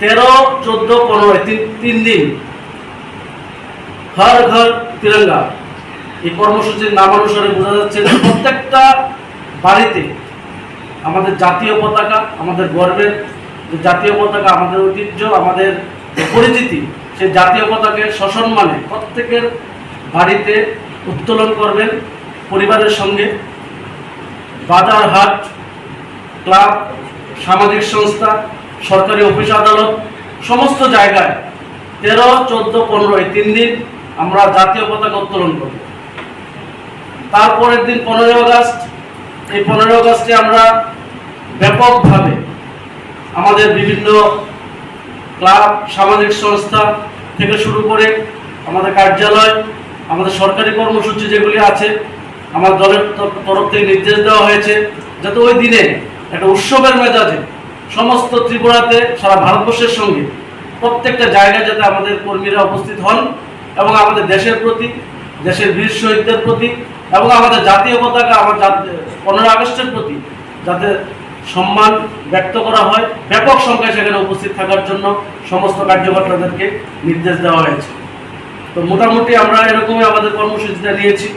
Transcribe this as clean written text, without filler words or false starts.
13, 14, 15 তিন দিন হর ঘর তিরঙ্গা এই কর্মসূচির নামানুসারে বোঝা যাচ্ছে যে প্রত্যেকটা বাড়িতে আমাদের জাতীয় পতাকা, আমাদের গর্বের যে জাতীয় পতাকা, আমাদের ঐতিহ্য, আমাদের পরিচিতি, সেই জাতীয় পতাকাকে সসম্মানে প্রত্যেকের বাড়িতে উত্তোলন করবেন পরিবারের সঙ্গে। বাজার হাট, ক্লাব, সামাজিক সংস্থা, সরকারি অফিস আদালত সমস্ত জায়গায় 13, 14, 15 এই 3 দিন আমরা জাতীয় পতাকা উত্তোলন করব। তারপরের দিন 15 আগস্ট। এই 15 আগস্টে আমরা ব্যাপকভাবে আমাদের বিভিন্ন ক্লাব, সামাজিক সংস্থা থেকে শুরু করে আমাদের কার্যালয়, আমাদের সরকারি কর্মসূচি যেগুলি আছে, আমার দলের তরফ থেকে নির্দেশ দেওয়া হয়েছে যাতে ওই দিনে একটা উৎসবের মেজাজে সমস্ত ত্রিপুরাতে, সারা ভারতবর্ষের সঙ্গে প্রত্যেকটা জায়গায় যাতে আমাদের কর্মীরা উপস্থিত হন এবং আমাদের দেশের প্রতি, দেশের বীর শহীদদের প্রতি এবং আমাদের জাতীয় পতাকা, আমার 15 আগস্টের প্রতি যাতে সম্মান ব্যক্ত করা হয়। ব্যাপক সংখ্যায় সেখানে উপস্থিত থাকার জন্য সমস্ত কার্যকর্তাদেরকে নির্দেশ দেওয়া হয়েছে। তো মোটামুটি আমরা এরকমই আমাদের কর্মসূচিটা নিয়েছি।